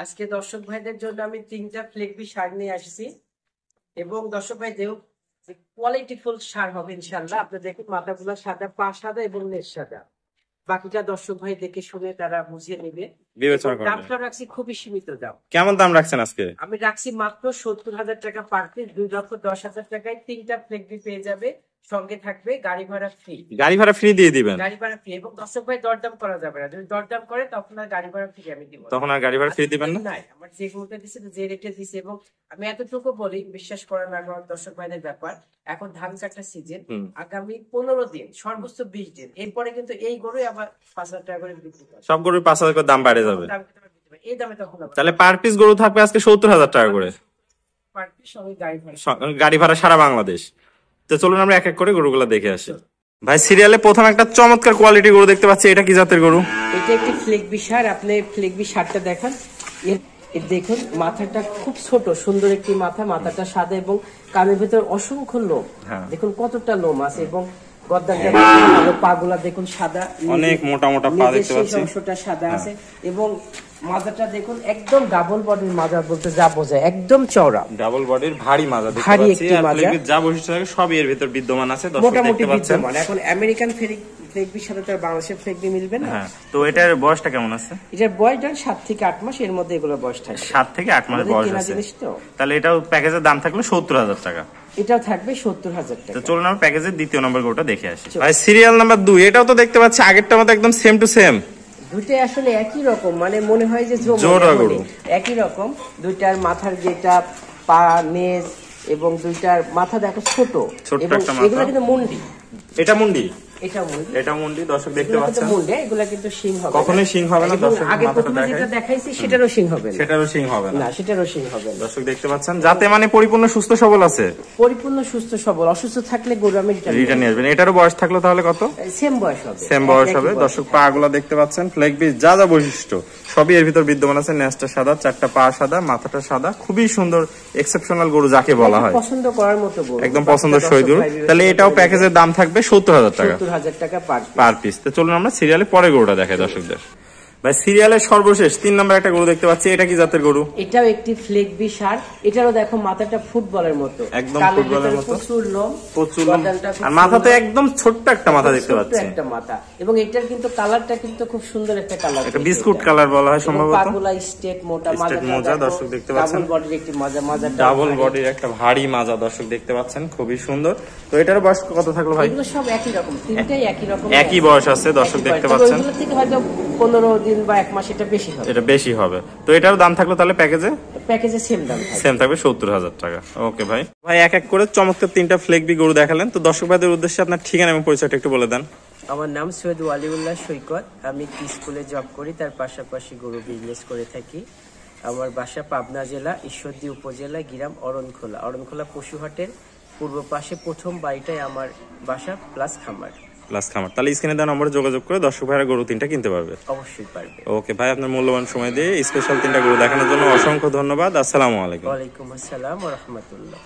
আজকে দর্শক ভাইদের জন্য আমি 3টা ফ্লেগবি সার নিয়ে আসছি এবং দর্শক ভাইদের কোয়ালিটিফুল সার হবে ইনশাল্লাহ। আপনি দেখুন মাথাগুলো সাদা, পা সাদা এবং লেজ সাদা। বাকিটা দর্শক ভাই দেখে শুনে তারা বুঝিয়ে নেবে। দামটা রাখছি খুবই সীমিত দাম। কেমন দাম রাখছেন আজকে? আমি রাখছি মাত্র 70,000 টাকা পার পিস। 2,10,000 টাকায় 3টা ফ্লেগবি পেয়ে যাবে, সঙ্গে থাকবে গাড়ি ভাড়া ফ্রি। গাড়ি ভাড়া ফ্রি দিয়ে দিবেন? গাড়ি ভাড়া ফ্রি। এবং দর্শক ভাই দরদাম করা যাবে না, যদি দরদাম করে তখন আর গাড়ি ভাড়া ফ্রি আমি দিব। তখন আর গাড়ি ভাড়া ফ্রি দিবেন না? আমার যে গুলোটা দিচ্ছে, যে রেটে দিচ্ছে। এবং আমি এতটুকু বলি, বিশ্বাস করার না করার দর্শক ভাইদের ব্যাপার, এখন ধান কাটার সিজন, আগামী 15 দিন সর্বোচ্চ 20 দিন এরপরে কিন্তু এই গরুই আবার 5,000 টাকা করে বিক্রি করে। সব গরুর 5,000 করে দাম বেড়ে যাবে। এই দামে তখন তাহলে পার পিস গরু থাকবে আজকে 70,000 টাকা করে পার পিস, সঙ্গে গাড়ি ভাড়া। গাড়ি ভাড়া সারা বাংলাদেশ। তো চলুন আমরা এক এক করে গরুগুলো দেখে আসি। ভাই, সিরিয়ালে প্রথম একটা চমৎকার কোয়ালিটি গরু দেখতে পাচ্ছি, এটা কি জাতের গরু? এটা একটি ফ্লেগবি সার। আপনি ফ্লেগবি সারটা দেখান। এর দেখুন মাথাটা খুব ছোট, সুন্দর একটি মাথা। মাথাটা সাদা এবং কানের ভিতর অসংখ্য লোম। দেখুন কতটা লোম আছে এবং পাগুলা দেখুন সাদা, অনেক মোটা মোটা পা দেখতে পাচ্ছি। অংশটা সাদা আছে এবং মাজাটা দেখুন একদম ডাবল বডির মাজা বলতে যা বোঝায়, একদম চওড়া ডাবল বডির ভারী মাজা দেখতে ভারী পাচ্ছি। একটি আর মাজা, ফ্লেগবির যা বৈশিষ্ট্য থাকে সবই এর ভিতর বিদ্যমান আছে, দর্শক মোটামুটি দেখতে পাচ্ছেন। বিদ্যমান। এখন আমেরিকান ফ্লেগবির সাথে তো বাংলাদেশের ফ্লেগবি মিলবে না। তো এটার বয়সটা কেমন আছে? এটার বয়স 7 থেকে 8 মাস, এর মধ্যে এগুলো বয়স থাকে। 7 থেকে 8 মাস বয়স আছে। তাহলে এটাও প্যাকেজের দাম থাকলো 70,000 টাকা। এটাও থাকবে 70,000 টাকা। তো চলুন আমরা প্যাকেজের দ্বিতীয় নম্বর গরুটা দেখে আসি। ভাই, সিরিয়াল নাম্বার 2, এটাও তো দেখতে পাচ্ছি আগেরটার মতো একদম সেম টু সেম। দুইটাই আসলে একই রকম, মানে মনে হয় যে জোড়া গরু একই রকম। দুইটার মাথার যেটা পা, নেজ এবং দুইটার মাথা দেখো ছোট এবং এগুলো কিন্তু মুন্ডি। এটা মুন্ডি, এটা মুন্ডি দর্শক দেখতে পাচ্ছেন। মুন্ডি, এগুলা কিন্তু শিং হবে, কখনোই শিং হবে না। দর্শক আগে প্রথমে যেটা দেখাইছি সেটারও শিং হবে না, সেটারও শিং হবে না, সেটারও শিং হবে না। দর্শক দেখতে পাচ্ছেন, যাতে মানে পরিপূর্ণ সুস্থ সবল আছে, পরিপূর্ণ সুস্থ সবল। অসুস্থ থাকলে গরু আমি রিটার্ন নিয়ে আসবেন। এটারও বয়স থাকলো তাহলে কত? সেম বয়স হবে, সেম বয়স হবে। দর্শক পা গুলা দেখতে পাচ্ছেন, ফ্লেগবির যা যা বৈশিষ্ট্য সবই এর ভিতর বিদ্যমান আছে। নেজটা সাদা, 4টা পা সাদা, মাথাটা সাদা, খুবই সুন্দর এক্সেপশনাল গরু যাকে বলা হয়, পছন্দ করার মতো গরু, একদম পছন্দসই গরু। তাহলে এটাও প্যাকেজের দাম থাকবে 70,000 টাকা, 70,000 টাকা পার পিস। তো চলুন আমরা সিরিয়ালে পরে গরুটা দেখাই দর্শকদের। ভাই, সিরিয়ালের সর্বশেষ 3 নম্বর একটা গরু দেখতে পাচ্ছি, এটা কি জাতের গরু? এটাও একটি ফ্লেগবি সার। এটারও দেখো মাথাটা ফুটবলের মতো, একদম ফুটবলের মতো, প্রচুর লোম, আর মাথাতে একদম ছোট্ট একটা মাথা দেখতে পাচ্ছি, একটা মাথা। এবং এটার কিন্তু কালারটা কিন্তু খুব সুন্দর একটা কালার, একটা বিস্কুট কালার বলা হয় সম্ভবত। পাগুলা স্ট্রেট মোটা, মাজা দর্শক দেখতে পাচ্ছেন। ডাবল বডির একটি মাজা, ডাবল বডির একটা ভারী মাজা দর্শক দেখতে পাচ্ছেন, খুবই সুন্দর। তো এটার বয়স কত থাকলো ভাই? এগুলো সব একই রকম, তিনটাই একই রকম, একই বয়স আছে দর্শক দেখতে পাচ্ছেন। এগুলো থেকে হয়তো 15 দিন বা 1 মাস এটা বেশি হবে, এটা বেশি হবে। তো এটার দাম থাকলো তাহলে প্যাকেজে সেম দাম, সেম থাকবে 70,000 টাকা। ওকে ভাই, এক এক করে চমৎকার 3টা ফ্লেগবি গরু দেখালেন। তো দর্শক ভাইদের উদ্দেশ্যে আপনার ঠিকানা এবং পরিচয়টা একটু বলে দেন। আমার নাম সৈয়দ ওয়ালিউল্লাহ সৈকত। আমি স্কুলে জব করি, তার পাশাপাশি গরু বিজনেস করে থাকি। আমার বাসা পাবনা জেলা ঈশ্বরদী উপজেলা, গ্রাম অরণখোলা পশুহাটের পূর্ব পাশে প্রথম বাড়িটাই আমার বাসা, প্লাস খামার। তাহলে স্ক্রিনে দেওয়া নম্বরে যোগাযোগ করে দর্শক ভাইরা গরু 3টা কিনতে পারবে। অবশ্যই পারবে। ওকে ভাই, আপনার মূল্যবান সময় দিয়ে স্পেশাল 3টা গরু দেখানোর জন্য অসংখ্য ধন্যবাদ। আসসালামু আলাইকুম। ওয়ালাইকুম আসসালাম ওয়া রাহমাতুল্লাহ।